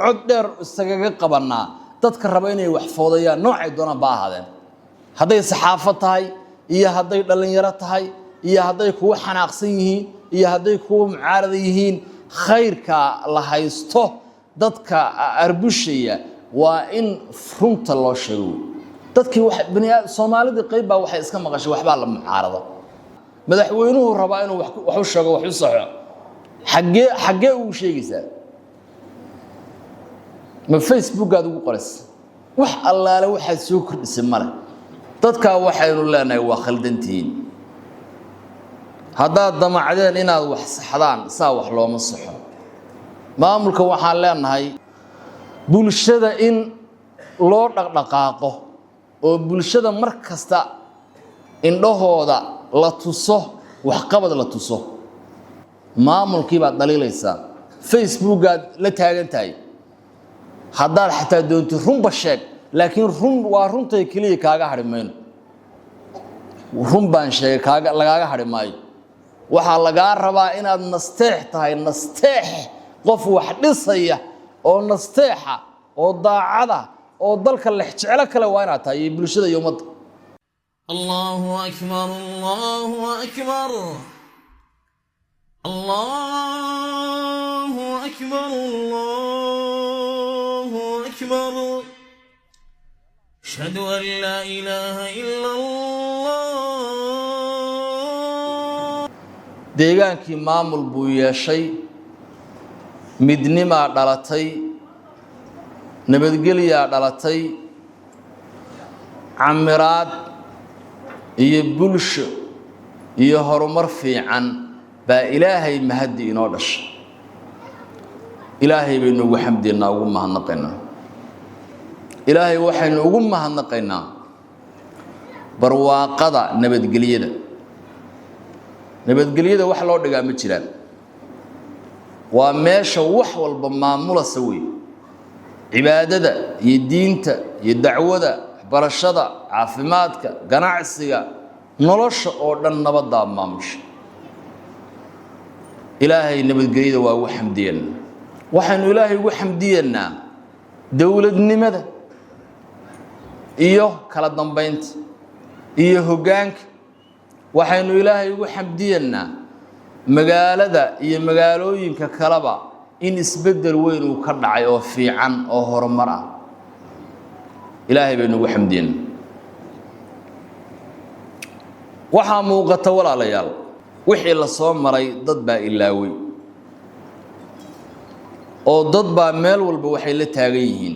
cod dheer isaga qabanaa dadka raba inay wax foodayaan noocay doona baa ahaadeen haday saxaafad tahay iyo haday dhalinyaro tahay iyo haday kuwa xanaaqsan yihiin iyo haday kuwa mucaarada yihiin khayrka la haysto dadka arbushaya waa in runta loo sheego dadkii wax bani'aadam Soomaalida qayb baa waxay iska maqashay waxba la mucaarada madaxweynuhu raba inuu wax u sheego wax u saxo xagee uu sheegaysaa ma Facebook aad ugu qorays wax allaale waxa soo kordhisay male dadka waxaynu leenahay waa khaldantiin haddaad damacdeen inaad wax saxdaan saa wax looma saxo maamulka waxaan leenahay bulshada in loo dhaqdhaqaaqo oo bulshada mar kasta indhahooda la tuso wax qabad la tuso maamulkii baad dhaliilaysaa Facebook aad la taagan tahay haddaad xataa doonto runba sheeg laakiin run waa runtay kaliya kaaga harimayno run baan sheegay lagaaga harimaayo waxa laga rabaa inaad nasteex tahay nasteex qof wax dhisaya oo nasteexa oo daacada oo dalka la jecel kale waa inaad tahay bulshada iyo ummadda Allahu akbar Allahu akbar Allahu akbar Allahu akbar ashhadu an la ilaha illa Allah deegaankii maamul buu yeeshay midnima dhalatay nabadgelyo dhalatay amiraad iyo bulsho iyo horumar fiican baa ilaahay mahadi inoo dhashay ilaahay baynu ugu xamdinaa ugu mahadnaqaynaa ilaahay waxaynu ugu mahadnaqaynaa barwaaqada nabadgelyada wax loo dhigaa ma jiraan waa meesha wax walba maamula sawi cibaadada iyo diinta iyo dacwada barashada caafimaadka ganacsiga nolosha oo dhan nabada maamusha ilaahay nabadgelyada waa ugu xamdiyeen waxaanu ilaahay ugu xamdiyeynaa dawladnimada iyo kala dambeynta iyo hoggaanka waxaanu ilaahay ugu xamdiyeynaa magaalada iyo magaalooyinka kalaba in isbedel weyn uu ka dhacay oo fiican oo horumar ah ilaahay baynu ugu xamdiyeynaa waxa muuqata walaalayaal wixii la soo maray dad baa ilaaway oo dad baa meel walba waxay la taagan yihiin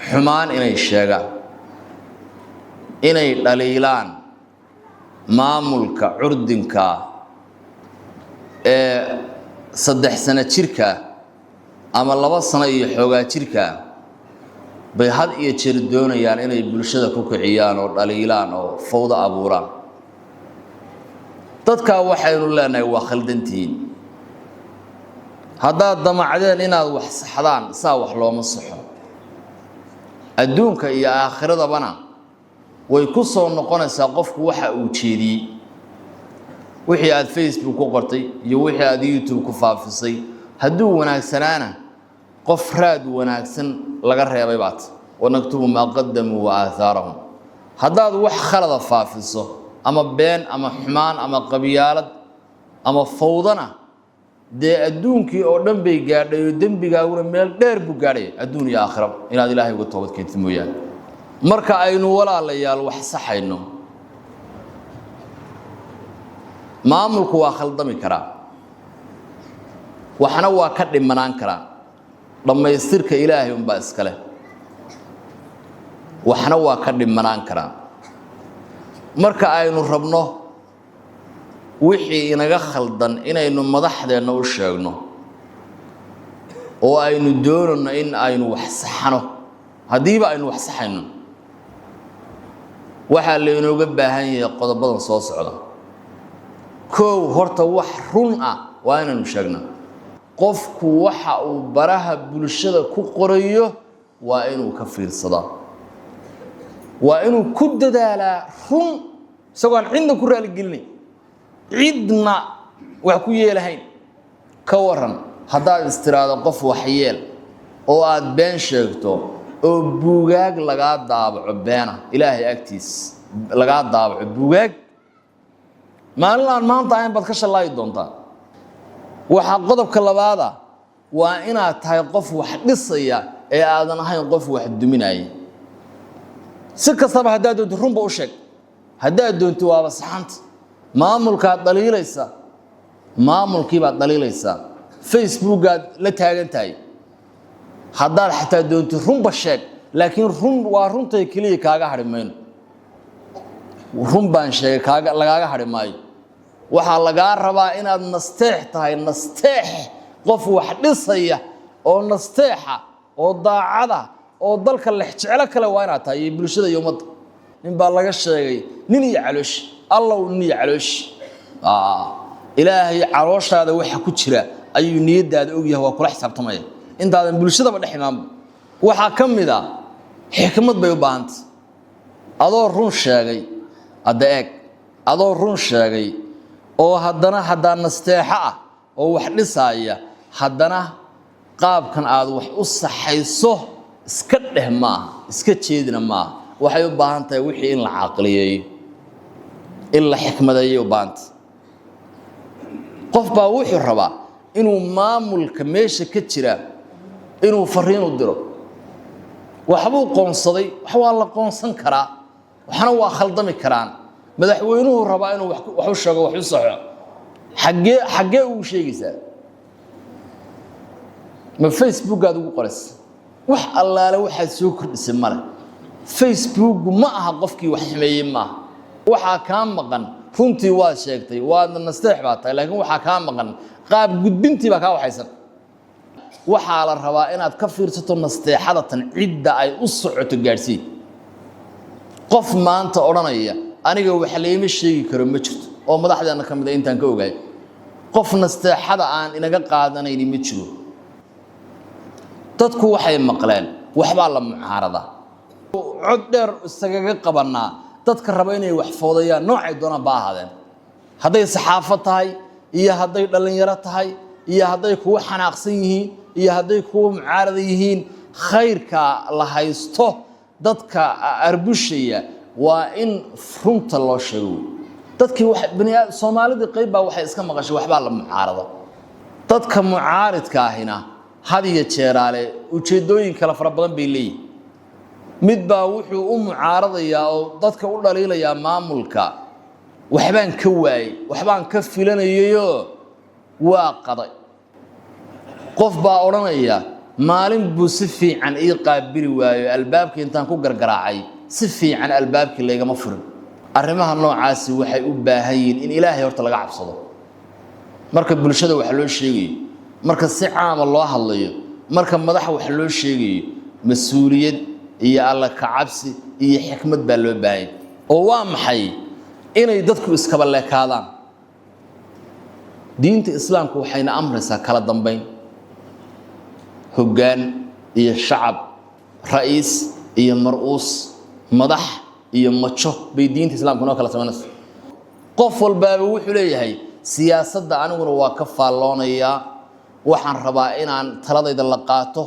xumaan inay sheegaan inay dhaliilaan maamulka curdinka ee 3 sano jirka ama 2 sano iyo xoogaa jirka bay had iyo jeer doonayaan inay bulshada ku kiciyaan oo dhaliilaan oo fawda abuuraan dadka waxaynu leenahay waa khaldantiin haddaad damacdeen inaad wax saxdaan saa wax looma saxo adduunka iyo aakhiradabana way ku soo noqonaysaa qofku waxa uu jeediyay wixii aad Facebook ku qortay iyo wixii aad YouTube ku faafisay hadduu wanaagsanaana qof raad wanaagsan laga reebay baad wanaktubu ma qaddamu wa aatharahum haddaad wax khalada faafiso ama been ama xumaan ama qabiyaalad ama fawdana dee adduunkii oo dhan bay gaadhay oo dembigaaguna meel dheer buu gaadhay adduun iyo aakhirab inaad ilaahay uga toobad keentid mooyaan marka aynu walaalayaal wax saxayno maamulku waa khaldami karaa waxna waa ka dhimanaan karaa dhamaystirka ilaahay baa iska leh waxna waa ka dhimanaan karaa marka aynu rabno wixii inaga khaldan inaynu madaxdeena u sheegno oo aynu doonano in aynu wax saxano hadiiba aynu wax saxayno waxa leeynooga baahan yahay qodobadan soo socda koow horta wax run ah waa inaynu sheegno qofku waxa uu baraha bulshada ku qorayo waa inuu ka fiirsadaa waa inuu ku dadaalaa run isagoo aan cidna ku raali gelin cidna wax ku yeelahayn ka waran haddaad istiraado qof waxyeel oo aad been sheegto oo buugaag lagaa daabaco beena ilaahay agtiis lagaa daabaco buugaag maalin aan maanta ahayn baad ka shalaayi doontaa waxaa qodobka labaada waa inaad tahay qof wax dhisaya ee aadan ahayn qof wax duminaya si kastaba haddaad doonto runba u sheeg haddaad doonto waaba saxanta maamulkaad dhaliilaysa maamulkiibaad dhaliilaysa facebookaad la taagan tahay haddaad xataa doonto runba sheeg laakiin run waa runtay keliya kaaga hadhi mayno run baan sheegay lagaaga hadhi maayo waxaa lagaa rabaa inaad nasteex tahay nasteex qof wax dhisaya oo nasteexa oo daacada oo dalka lexjeclo kale waa inaad tahay iyo bulshada iyo ummadda nin baa laga sheegay nin iyo caloosh allow nin iyo caloosh ilaahay calooshaada waxa ku jira ayuu niyadaada ogyahay waa kula xisaabtamaya intaadan bulshadaba dhex imaanba waxaa ka mid ah xikmad bay u baahantay adoo run sheegay hadda eeg adoo run sheegay oo haddana haddaa nasteexo ah oo wax dhisaaya haddana qaabkan aad wax u saxayso iska dheh maaha iska jeedina maaha waxay u baahan tahay wixii in la caqliyeeyo in la xikmadeeyo u baahantay qof baa wuxuu rabaa inuu maamulka meesha ka jira inuu fariin u diro waxbuu qoonsaday wax waa la qoonsan karaa waxna waa khaldami karaan madaxweynuhu rabaa inuu wax u sheego wax u saxo xagee uu sheegaysaa ma facebookaad ugu qoraysa wax allaale waxaad soo kordhisay male facebook ma aha qofkii wax xumeeyey maaha waxaa kaa maqan runtii waad sheegtay waadna nasteex baa tahay laakiin waxaa kaa maqan qaab gudbintii baa kaa waxaysan waxaa la rabaa inaad ka fiirsato nasteexadatan cidda ay u socoto gaadhsii qof maanta odhanaya aniga wax layma sheegi karo ma jirto oo madaxdeena ka mid ah intaan ka ogaay qof nasteexada aan inaga qaadanayni ma jiro dadku waxay maqleen waxbaa la mucaarada cod dheer isagaga qabanaa dadka raba inay wax foodayaan noocay doonaan baa ahaadeen hadday saxaafad tahay iyo hadday dhalinyaro tahay iyo hadday kuwa xanaaqsan yihiin iyo hadday kuwa mucaarada yihiin khayrka la haysto dadka arbushaya waa in runta loo sheego dadkii Soomaalida qayb baa waxay iska maqashay waxbaa la mucaarada dadka mucaaridka ahina hadiya jeeraale ujeedooyin kala fara badan bay leeyihiin mid baa wuxuu u mucaaradayaa oo dadka u dhaliilayaa maamulka waxbaan ka waayay waxbaan ka filanayo waa qaday qof baa odhanaya maalin buu si fiican ii qaabili waayo albaabka intaan ku gargaraacay si fiican albaabkii leegama furin arrimaha noocaasi waxay u baahan yihiin in ilaahay horta laga cabsado marka bulshada wax loo sheegayo marka si caam loo hadlayo marka madax wax loo sheegayo mas'uuliyad iyo alla ka cabsi iyo xikmad baa loo baahan oo waa maxay inay dadku iskaba leekaadaan diinta islaamku waxayna amraysaa kala dambeyn hoggaan iyo shacab ra'iis iyo mar'uus madax iyo majo bay diinta islaamku noo kala sameynaysaa qof walba wuxuu leeyahay siyaasadda aniguna waa ka faaloonaya waxaan rabaa inaan taladayda la qaato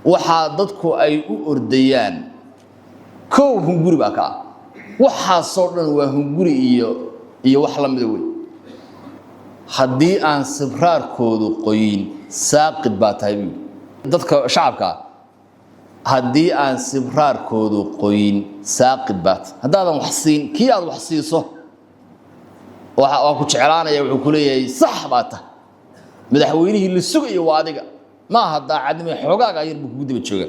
waxa dadku ay u ordayaan koow hunguri baa ka waxa soo dhan waa hunguri iyo wax la mid ah haddii aan sibraarkoodu qoyin saaqid baa tahay dadka shacabka haddii aan sibraarkoodu qoyin saaqid baa haddaadan wax siin kii aad wax siiso waxa ku jeclaanaya wuxuu ku leeyahay sax baa tahay madaxweynihii la sugayo waa adiga ma aha daacadnimo xoogaaga yar buu gudba jooga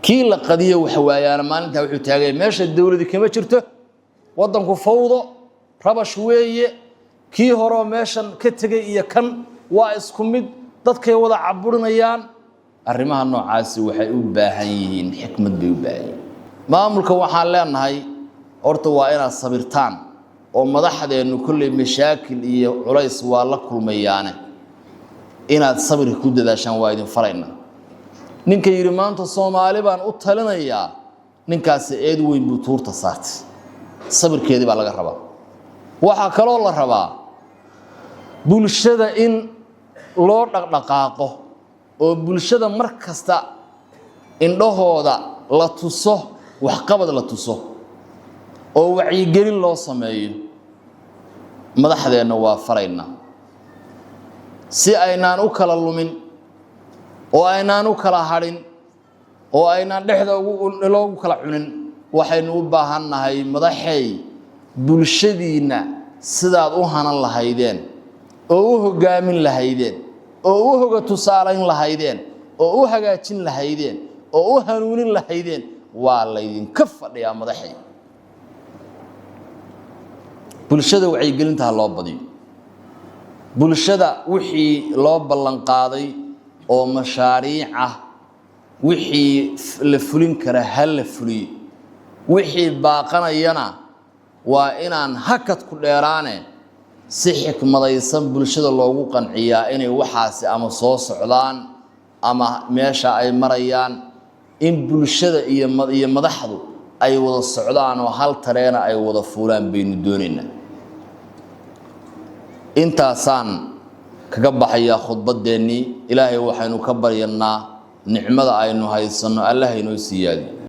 kii la qadiyo wax waayaan maalinta wuxuu taagay meesha dawladdu kama jirto wadanku fawdo rabash weeye kii hore meeshan ka tagay iyo kan waa isku mid dadkay wada caburinayaan arrimaha noocaasi waxay u baahan yihiin xikmad bay u baahan yihiin maamulka waxaan leenahay horta waa inaad sabirtaan oo madaxdeenu kulli mashaakil iyo culays waa la kulmayaan inaad sabir ku dadaashaan waa idin farayna ninka yiri maanta Soomaali baan u talinayaa ninkaas eed weyn buu tuurta saartay sabirkeedii baa laga rabaa waxa kale oo la rabaa bulshada in loo dhaqdhaqaaqo oo bulshada markasta indhahooda la tuso wax qabad la tuso oo wacyigelin loo sameeyo madaxdeena waa farayna si aynaan u kala lumin oo aynaan u kala harin oo aynaan dhexda loogu kala cunin waxaynu u baahannahay madaxay bulshadiina sidaad u hanan lahaydeen oo u hogaamin lahaydeen oo u hoga tusaalayn lahaydeen oo u hagaajin lahaydeen oo u hanuunin lahaydeen waa laydinka fadhiyaa madaxay bulshada wacyigelinta loo badiyo bulshada wixii loo ballan qaaday oo mashaariic ah wixii la fulin kara hal la fuliyo wixii baaqanayana waa inaan hakad ku dheeraane si xikmadaysan bulshada loogu qanciyaa inay waxaasi ama soo socdaan ama meesha ay marayaan in bulshada iyo madaxdu ay wada socdaan oo hal tareena ay wada fuulaan baynu doonaynaa intaasaan kaga baxaya khudbadeennii ilaahay waxaynu ka baryanaa nicmada aynu haysano Allah inoo siyaadi